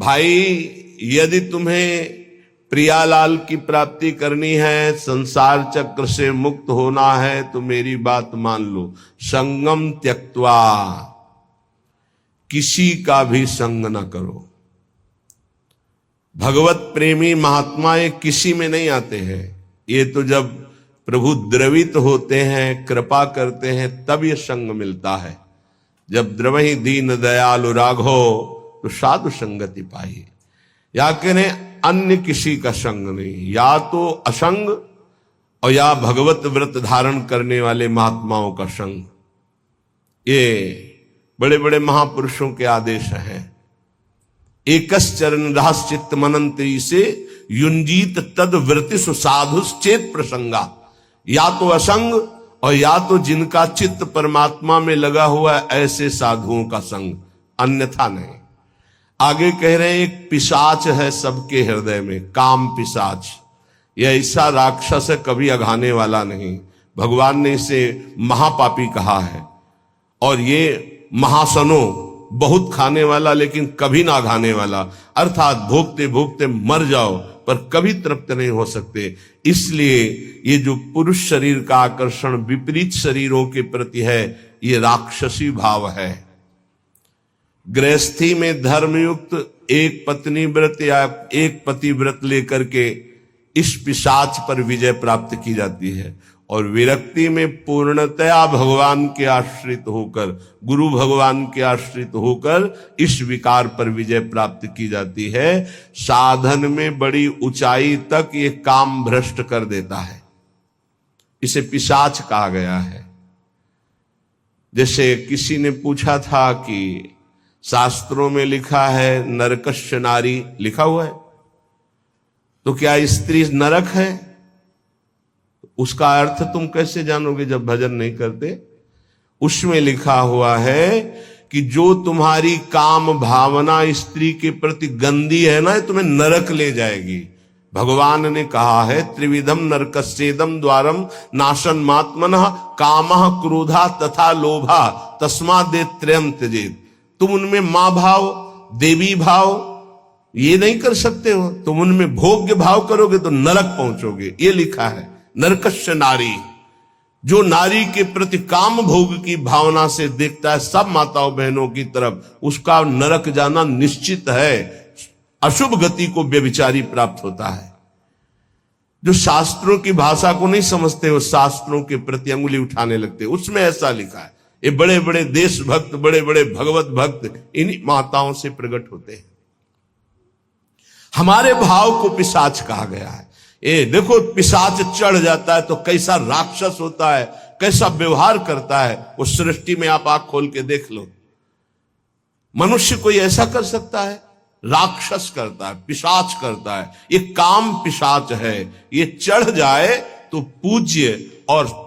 भाई यदि तुम्हें प्रियालाल की प्राप्ति करनी है, संसार चक्र से मुक्त होना है, तो मेरी बात मान लो। संगम त्यक्त्वा, किसी का भी संग न करो। भगवत प्रेमी महात्मा ये किसी में नहीं आते हैं। ये तो जब प्रभु द्रवित होते हैं, कृपा करते हैं, तब ये संग मिलता है। जब द्रवहि दीन दयालु राघो तो साधु संगति पाई। या कहें अन्य किसी का संग नहीं, या तो असंग और या भगवत व्रत धारण करने वाले महात्माओं का संग। ये बड़े बड़े महापुरुषों के आदेश हैं। एकस चरण दास चित्त मनंत्री से युंजीत तद वृत्ति सुसाधुश्चेत प्रसंगा। या तो असंग और या तो जिनका चित्त परमात्मा में लगा हुआ है, ऐसे साधुओं का संग, अन्यथा नहीं। आगे कह रहे हैं एक पिशाच है सबके हृदय में, काम पिशाच। यह ऐसा राक्षस है, कभी अघाने वाला नहीं। भगवान ने इसे महापापी कहा है। और ये महासनो, बहुत खाने वाला लेकिन कभी ना अघाने वाला, अर्थात भोगते भोगते मर जाओ पर कभी तृप्त नहीं हो सकते। इसलिए ये जो पुरुष शरीर का आकर्षण विपरीत शरीरों के प्रति है, ये राक्षसी भाव है। गृहस्थी में धर्मयुक्त एक पत्नी व्रत या एक पति व्रत लेकर के इस पिशाच पर विजय प्राप्त की जाती है। और विरक्ति में पूर्णतया भगवान के आश्रित होकर, गुरु भगवान के आश्रित होकर इस विकार पर विजय प्राप्त की जाती है। साधन में बड़ी ऊंचाई तक ये काम भ्रष्ट कर देता है। इसे पिशाच कहा गया है। जैसे किसी ने पूछा था कि शास्त्रों में लिखा है नरकस्य नारी, लिखा हुआ है, तो क्या स्त्री नरक है? उसका अर्थ तुम कैसे जानोगे जब भजन नहीं करते? उसमें लिखा हुआ है कि जो तुम्हारी काम भावना स्त्री के प्रति गंदी है ना, तुम्हें नरक ले जाएगी। भगवान ने कहा है त्रिविधम नरकस्येदम द्वारम नाशन मात्मनः कामः क्रोधा तथा लोभा तस्मादेव त्रयम् त्यजेत्। तुम उनमें मां भाव, देवी भाव ये नहीं कर सकते हो। तुम उनमें भोग्य भाव करोगे तो नरक पहुंचोगे। ये लिखा है नरकस्य नारी। जो नारी के प्रति काम भोग की भावना से देखता है सब माताओं बहनों की तरफ, उसका नरक जाना निश्चित है। अशुभ गति को व्यभिचारी प्राप्त होता है। जो शास्त्रों की भाषा को नहीं समझते हो, शास्त्रों के प्रति अंगुली उठाने लगते, उसमें ऐसा लिखा है। ये बड़े बड़े देशभक्त, बड़े बड़े भगवत भक्त इन्हीं माताओं से प्रकट होते हैं। हमारे भाव को पिशाच कहा गया है। ये देखो, पिशाच चढ़ जाता है तो कैसा राक्षस होता है, कैसा व्यवहार करता है। वो सृष्टि में आप आंख खोल के देख लो। मनुष्य कोई ऐसा कर सकता है? राक्षस करता है, पिशाच करता है। ये काम पिशाच है। ये चढ़ जाए तो पूज्य और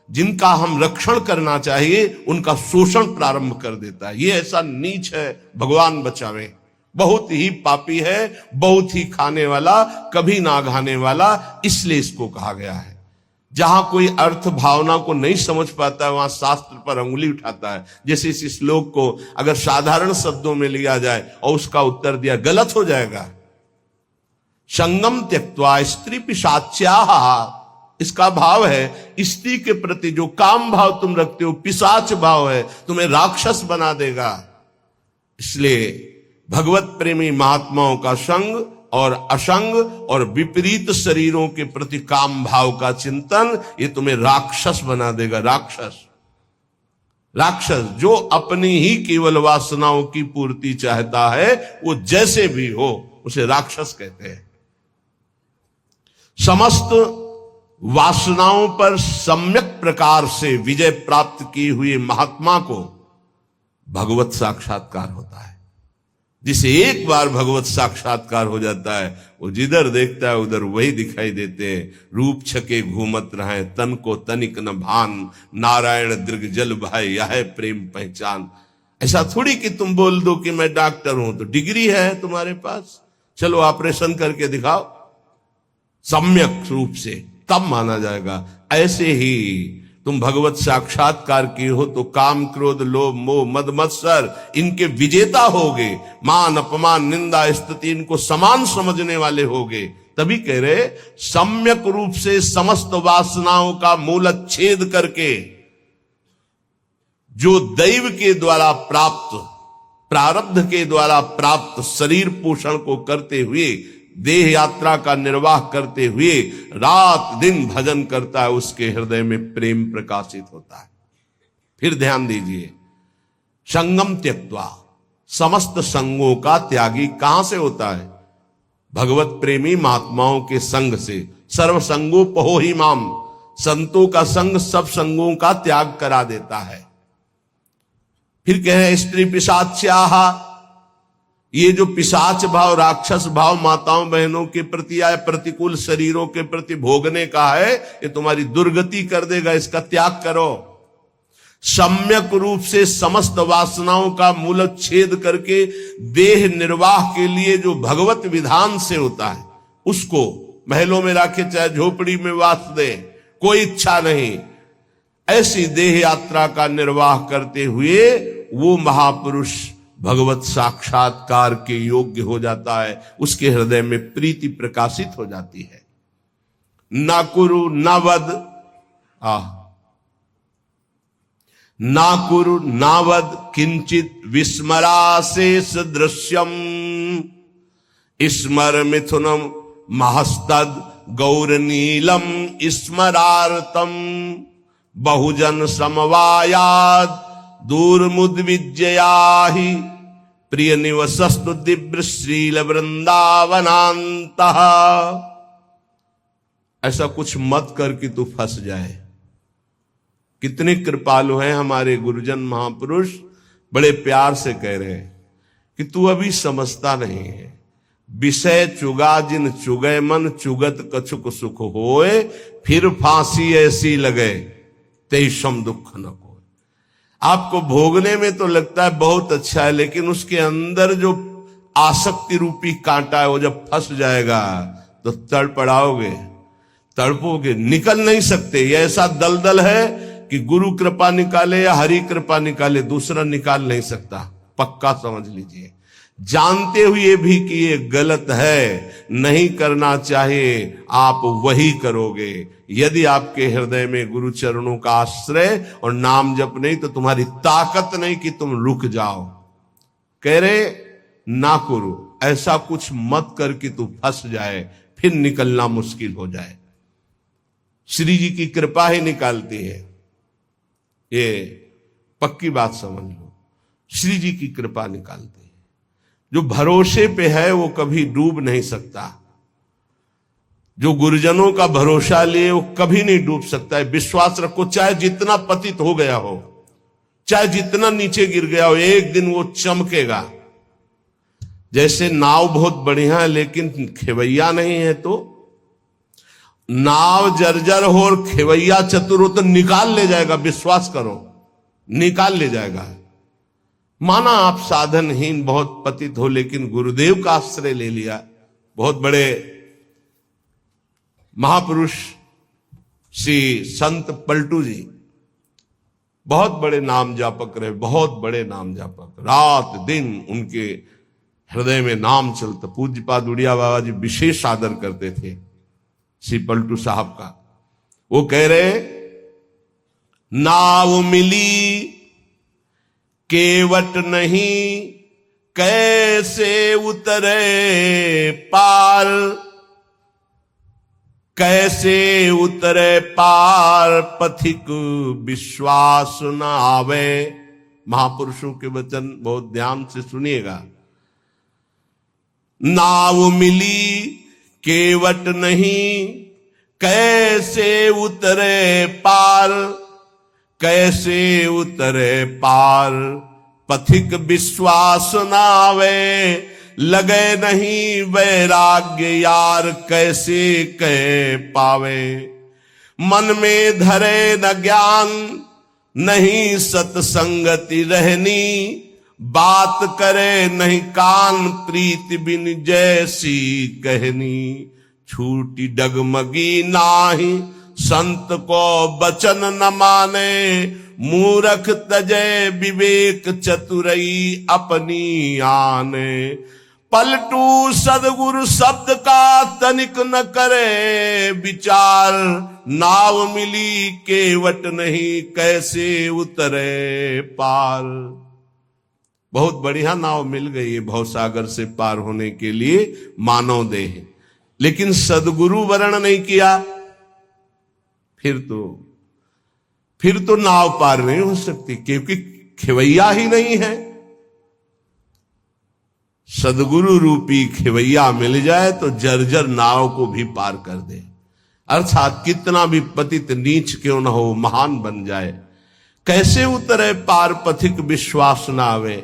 जिनका हम रक्षण करना चाहिए उनका शोषण प्रारंभ कर देता है। ये ऐसा नीच है, भगवान बचावे। बहुत ही पापी है, बहुत ही खाने वाला, कभी ना घाने वाला, इसलिए इसको कहा गया है। जहां कोई अर्थ भावना को नहीं समझ पाता है वहां शास्त्र पर अंगुली उठाता है। जैसे इस श्लोक को अगर साधारण शब्दों में लिया जाए और उसका उत्तर दिया, गलत हो जाएगा। संगम त्यक्त्वा स्त्री पिशाच्याः, इसका भाव है स्त्री के प्रति जो काम भाव तुम रखते हो पिशाच भाव है, तुम्हें राक्षस बना देगा। इसलिए भगवत प्रेमी महात्माओं का संग और असंग और विपरीत शरीरों के प्रति काम भाव का चिंतन, ये तुम्हें राक्षस बना देगा। राक्षस जो अपनी ही केवल वासनाओं की पूर्ति चाहता है, वो जैसे भी हो उसे राक्षस कहते हैं। समस्त वासनाओं पर सम्यक प्रकार से विजय प्राप्त की हुई महात्मा को भगवत साक्षात्कार होता है। जिसे एक बार भगवत साक्षात्कार हो जाता है, वो जिधर देखता है उधर वही दिखाई देते हैं। रूप छके घूमत रहे, तन को तनिक न भान, नारायण दृग जल भाई यह प्रेम पहचान। ऐसा थोड़ी कि तुम बोल दो कि मैं डॉक्टर हूं तो डिग्री है तुम्हारे पास, चलो ऑपरेशन करके दिखाओ। सम्यक रूप से तब माना जाएगा। ऐसे ही तुम भगवत साक्षात्कार किए हो तो काम क्रोध लोभ मोह मद मत्सर इनके विजेता होगे, मान अपमान निंदा स्तुति इनको समान समझने वाले होगे। तभी कह रहे सम्यक रूप से समस्त वासनाओं का मूलच्छेद करके जो दैव के द्वारा प्राप्त प्रारब्ध के द्वारा प्राप्त शरीर पोषण को करते हुए देह यात्रा का निर्वाह करते हुए रात दिन भजन करता है, उसके हृदय में प्रेम प्रकाशित होता है। फिर ध्यान दीजिए, संगम त्यक्त्वा, समस्त संगों का त्यागी कहां से होता है? भगवत प्रेमी महात्माओं के संग से। सर्व संगोपहो ही माम, संतों का संग सब संगों का त्याग करा देता है। फिर कहे स्त्री पिशाच्याहा, ये जो पिशाच भाव राक्षस भाव माताओं बहनों के प्रति या प्रतिकूल शरीरों के प्रति भोगने का है, ये तुम्हारी दुर्गति कर देगा, इसका त्याग करो। सम्यक रूप से समस्त वासनाओं का मूलच्छेद करके देह निर्वाह के लिए जो भगवत विधान से होता है उसको महलों में रखे चाहे झोपड़ी में वास दे, कोई इच्छा नहीं, ऐसी देह यात्रा का निर्वाह करते हुए वो महापुरुष भगवत साक्षात्कार के योग्य हो जाता है, उसके हृदय में प्रीति प्रकाशित हो जाती है। ना कुरु न वद, ना कुरु न वद किंचित विस्मराशेष दृश्यम, स्मर मिथुनम महस्तद गौर नीलम स्मरार्तम, बहुजन समवायाद दूरमुद्विजयाहि, प्रिय निवसस्तु दिव्य श्रील वृंदावनांत। ऐसा कुछ मत कर कि तू फंस जाए। कितने कृपालु हैं हमारे गुरुजन महापुरुष, बड़े प्यार से कह रहे हैं कि तू अभी समझता नहीं है। विषय चुगा जिन चुगय मन, चुगत कछुक सुख होए, फिर फांसी ऐसी लगे तेईसम दुख न को। आपको भोगने में तो लगता है बहुत अच्छा है, लेकिन उसके अंदर जो आसक्ति रूपी कांटा है वो जब फंस जाएगा तो तड़पड़ाओगे, तड़पोगे, निकल नहीं सकते। ये ऐसा दलदल है कि गुरु कृपा निकाले या हरि कृपा निकाले, दूसरा निकाल नहीं सकता, पक्का समझ लीजिए। जानते हुए भी कि ये गलत है, नहीं करना चाहिए, आप वही करोगे। यदि आपके हृदय में गुरु चरणों का आश्रय और नाम जप नहीं तो तुम्हारी ताकत नहीं कि तुम रुक जाओ। कह रहे ना करो, ऐसा कुछ मत कर कि तू फंस जाए, फिर निकलना मुश्किल हो जाए। श्री जी की कृपा ही निकालती है, ये पक्की बात समझ लो। श्री जी की कृपा निकालती है। जो भरोसे पे है वो कभी डूब नहीं सकता। जो गुरुजनों का भरोसा लिए वो कभी नहीं डूब सकता है। विश्वास रखो, चाहे जितना पतित हो गया हो, चाहे जितना नीचे गिर गया हो, एक दिन वो चमकेगा। जैसे नाव बहुत बढ़िया है लेकिन खेवैया नहीं है, तो नाव जर्जर हो और खेवैया चतुर हो तो निकाल ले जाएगा, विश्वास करो, निकाल ले जाएगा। माना आप साधनहीन बहुत पतित हो, लेकिन गुरुदेव का आश्रय ले लिया। बहुत बड़े महापुरुष श्री संत पलटू जी बहुत बड़े नाम जापक रहे, बहुत बड़े नाम जापक, रात दिन उनके हृदय में नाम चलता। पूज्यपाद उड़िया बाबा जी विशेष आदर करते थे श्री पलटू साहब का। वो कह रहे, नाव मिली केवट नहीं, कैसे उतरे पार, कैसे उतरे पार, पथिक विश्वास न आवे। महापुरुषों के वचन बहुत ध्यान से सुनिएगा। नाव मिली केवट नहीं, कैसे उतरे पार, कैसे उतरे पार, पथिक विश्वास नावे, लगे नहीं वैराग्य यार, कैसे कह पावे। मन में धरे न ज्ञान, नहीं सत्संगति रहनी, बात करे नहीं कान, प्रीति बिन जैसी कहनी। छूटी डगमगी नाही संत को बचन न माने, मूरख तजय विवेक चतुरई अपनी आने। पलटू सदगुरु शब्द का तनिक न करे विचार, नाव मिली केवट नहीं कैसे उतरे पार। बहुत बढ़िया नाव मिल गई है भवसागर से पार होने के लिए मानव देह, लेकिन सदगुरु वर्ण नहीं किया, फिर तो नाव पार नहीं हो सकती, क्योंकि खिवैया ही नहीं है। सदगुरु रूपी खिवैया मिल जाए तो जर्जर नाव को भी पार कर दे। अर्थात कितना भी पतित नीच क्यों न हो, महान बन जाए। कैसे उतरे पार पथिक विश्वास न आवे।